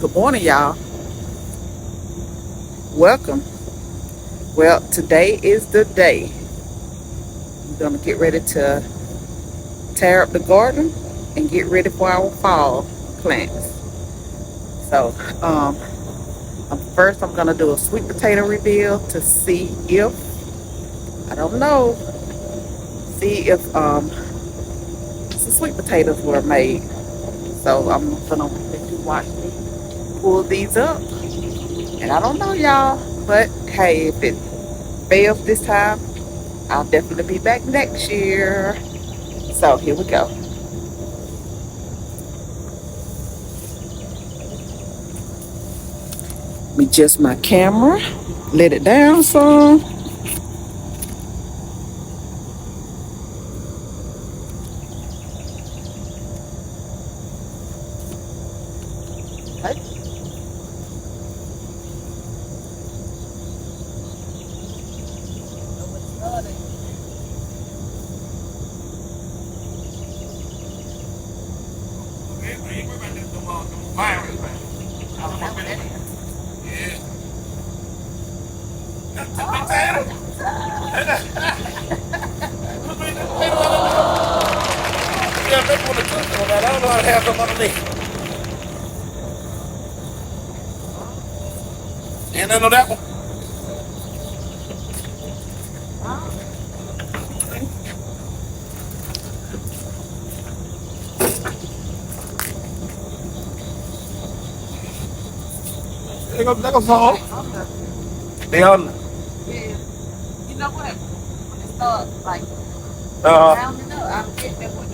Good morning, y'all. Welcome. Well, today is the day. We're gonna get ready to tear up the garden and get ready for our fall plants. So, first I'm gonna do a sweet potato reveal to see if I don't know, see if some sweet potatoes were made. So I'm gonna let you watch me pull these up, and I don't know, y'all, but hey, if it fails this time, I'll definitely be back next year. So here we go. Let me adjust my camera, let it down some. Okay. And I know that one. They go fall. They on. Yeah. You know what? When it starts like Uh, rounding up, I'll get that one.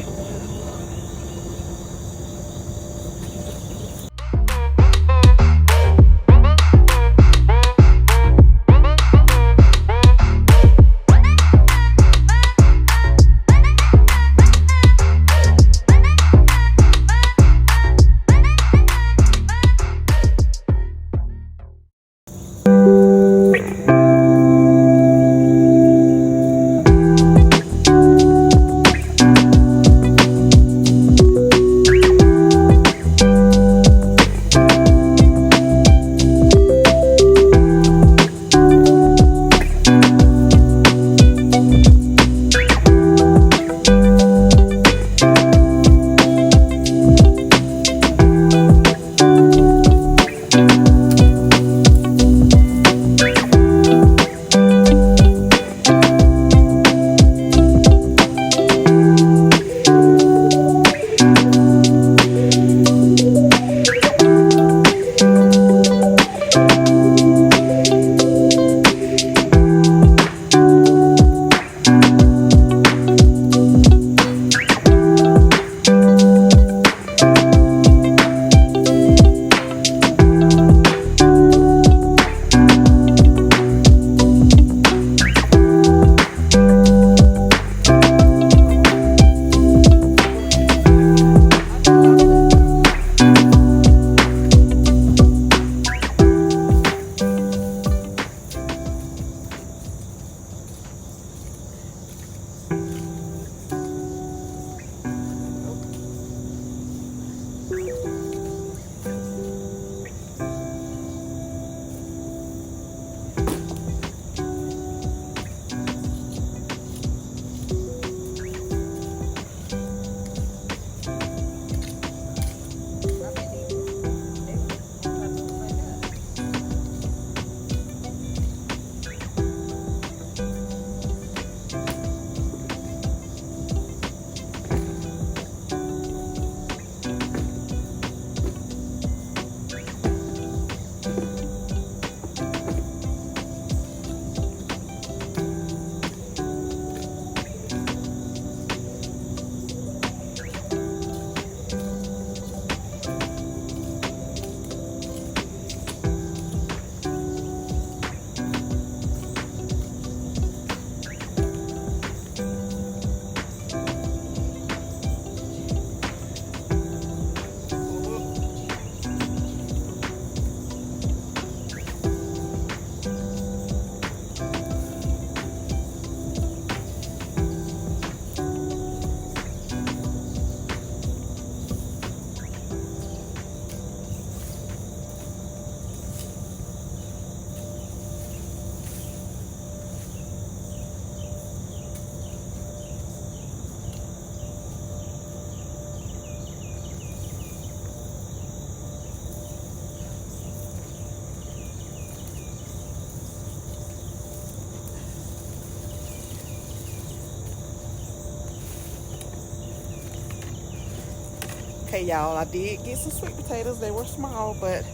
Okay, y'all, I did get some sweet potatoes. They were small, but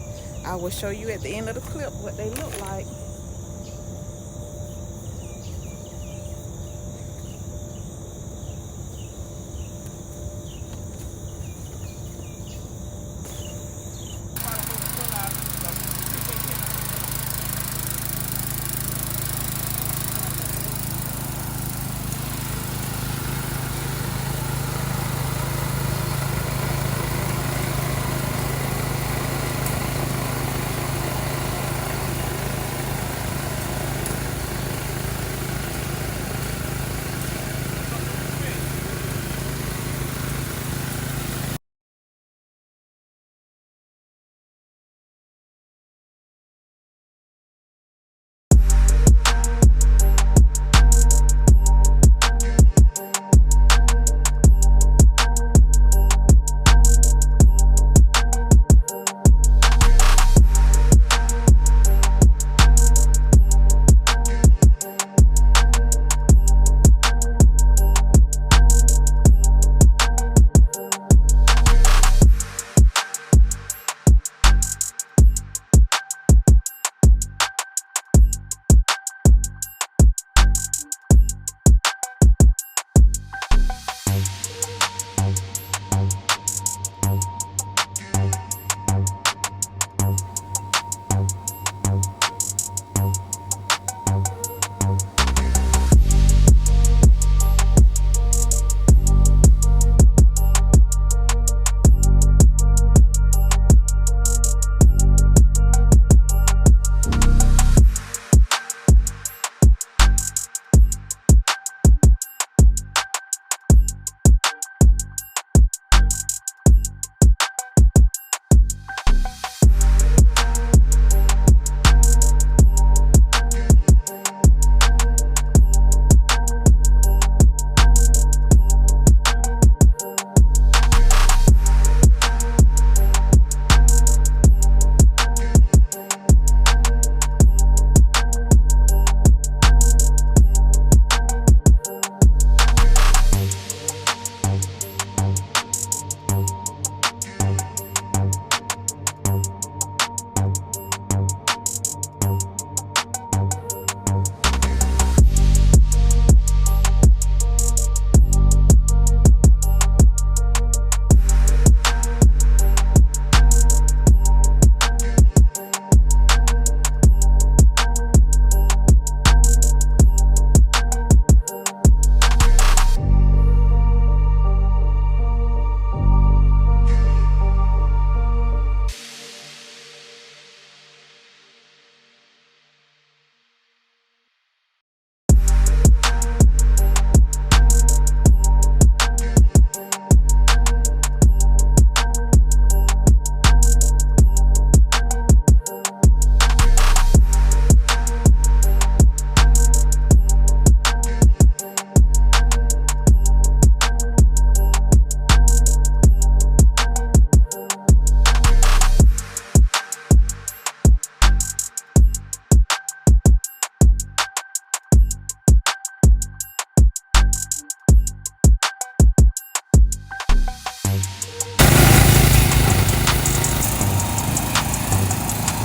I will show you at the end of the clip what they look like.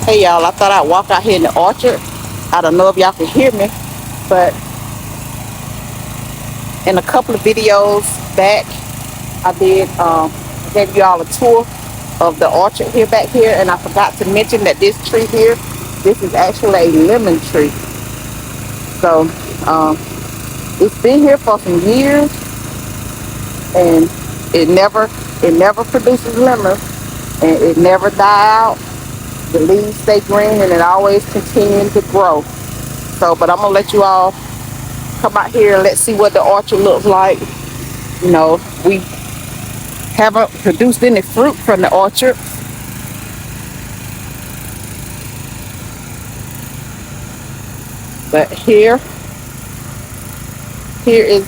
Hey y'all, I thought I'd walk out here in the orchard. I don't know if y'all can hear me, but in a couple of videos back, I did gave you all a tour of the orchard here back here, and I forgot to mention that this tree here, this is actually a lemon tree. So it's been here for some years, and it never produces lemons, and it never die out. The leaves stay green, and it always continuing to grow. So, but I'm gonna let you all come out here and let's see what the orchard looks like. You know, we haven't produced any fruit from the orchard, but here is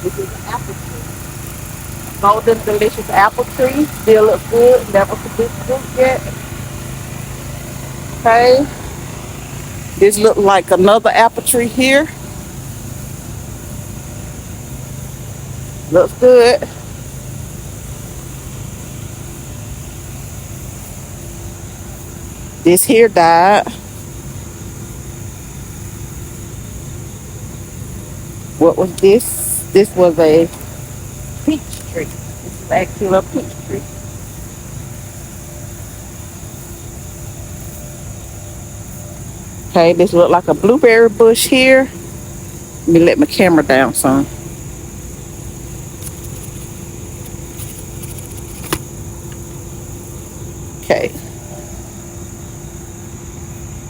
this is an apple tree, golden delicious apple tree. Still looks good, never produced fruit yet. Okay, this look like another apple tree here. Looks good. This here died. What was this? This was a peach tree. This is actually a peach tree. Okay, this looked like a blueberry bush here. Let me let my camera down some. Okay.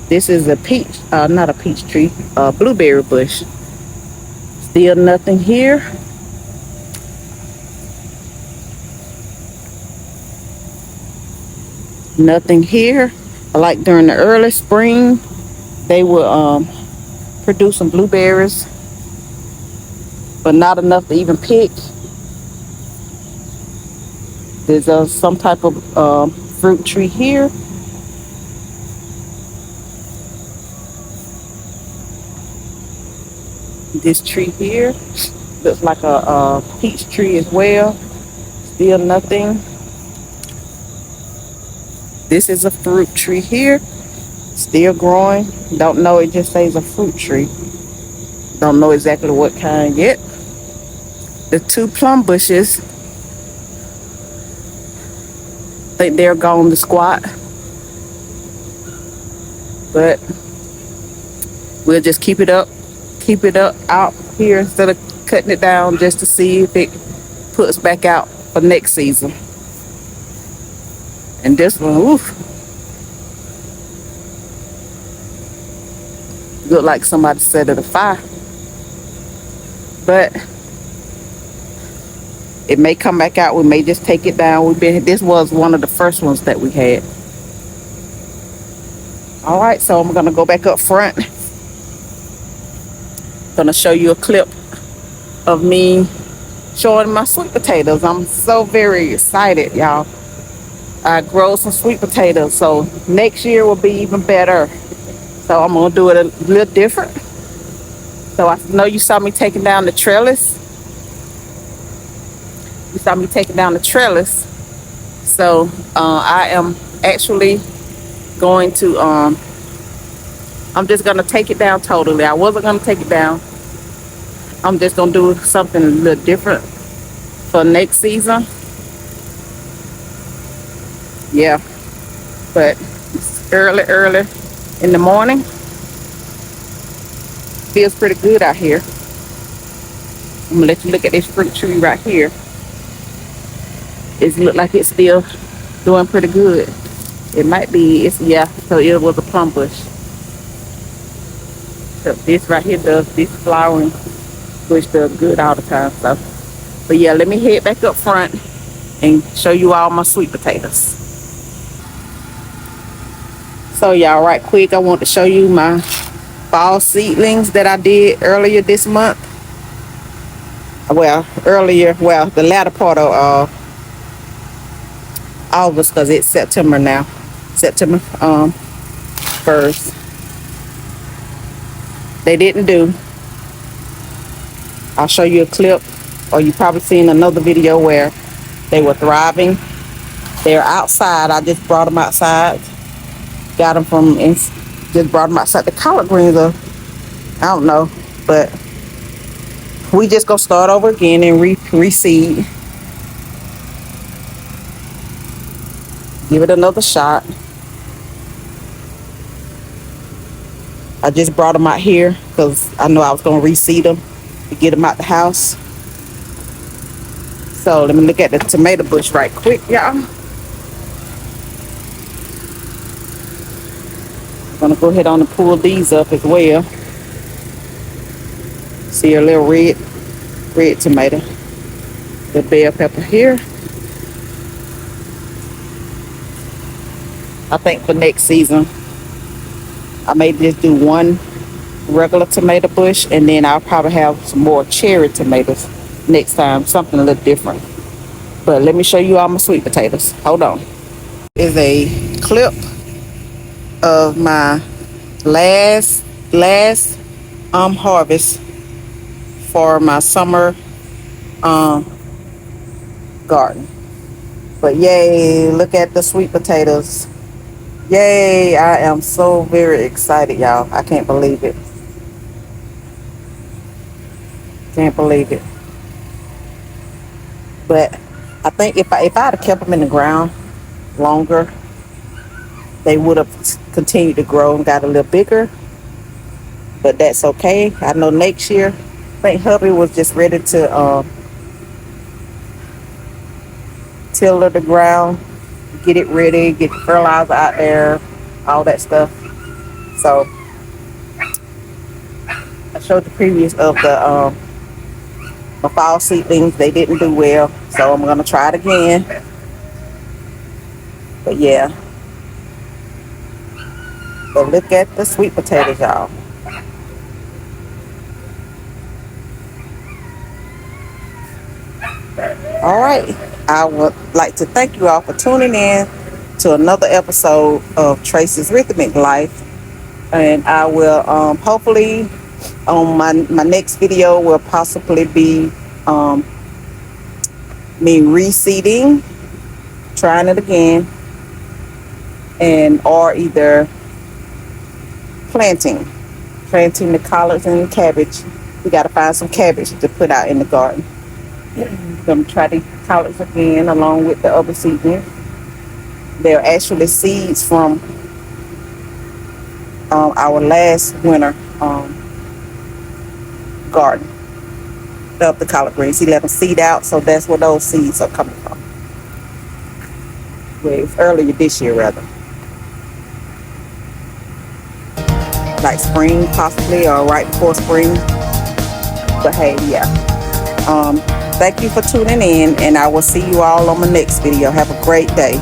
This is a peach, not a peach tree, a blueberry bush. Still nothing here. Nothing here. I like during the early spring, they will produce some blueberries, but not enough to even pick. There's some type of fruit tree here. This tree here looks like a peach tree as well. Still nothing. This is a fruit tree here. Still growing. Don't know, it just says a fruit tree. Don't know exactly what kind yet. The two plum bushes, I think they're gone to squat. But we'll just keep it up out here instead of cutting it down, just to see if it puts back out for next season. And this one, oof, look like somebody set it afire. But it may come back out. We may just take it down. This was one of the first ones that we had. All right, so I'm gonna go back up front. Gonna show you a clip of me showing my sweet potatoes. I'm so very excited, y'all. I grow some sweet potatoes, so next year will be even better. So I'm gonna do it a little different. So I know you saw me taking down the trellis. You saw me taking down the trellis. So I am actually going to I'm just gonna take it down totally. I wasn't gonna take it down. I'm just gonna do something a little different for next season. Yeah, but it's early in the morning. Feels pretty good out here. I'm gonna let you look at this fruit tree right here. It look like it's still doing pretty good. It might be, yeah, so it was a plum bush. So this right here this flowering bush does good all the time. So, but yeah, let me head back up front and show you all my sweet potatoes. So y'all, right quick, I want to show you my fall seedlings that I did earlier this month. Well, the latter part of August, because it's September now. September 1st. They didn't do. I'll show you a clip, or you probably seen another video where they were thriving. They're outside. I just brought them outside. Got them from, just brought them outside. The collard greens are, I don't know, but we just gonna start over again and reseed. Give it another shot. I just brought them out here because I know I was gonna reseed them to get them out the house. So let me look at the tomato bush right quick, y'all. I'm gonna go ahead on and pull these up as well. See a little red tomato. The bell pepper here. I think for next season, I may just do one regular tomato bush, and then I'll probably have some more cherry tomatoes next time, something a little different. But let me show you all my sweet potatoes. Hold on. Is a clip of my last harvest for my summer garden. But yay, look at the sweet potatoes. Yay, I am so very excited, y'all. I can't believe it. Can't believe it. But I think if I had kept them in the ground longer, they would have continued to grow and got a little bigger. But that's okay. I know next year, I think hubby was just ready to till the ground, get it ready, get fertilizer out there, all that stuff. So I showed the previews of the my fall seedlings. They didn't do well, so I'm gonna try it again. But yeah, but look at the sweet potatoes, y'all. All right, I would like to thank you all for tuning in to another episode of Tracy's Rhythmic Life, and I will hopefully on my next video will possibly be me reseeding, trying it again, and or either planting the collards and the cabbage. We got to find some cabbage to put out in the garden. I'm gonna try the collards again along with the other seedlings. They're actually seeds from our last winter garden of the collard greens. He let them seed out, so that's where those seeds are coming from. Well, it's earlier this year rather, like spring possibly, or right before spring. But hey, yeah. Thank you for tuning in, and I will see you all on my next video. Have a great day.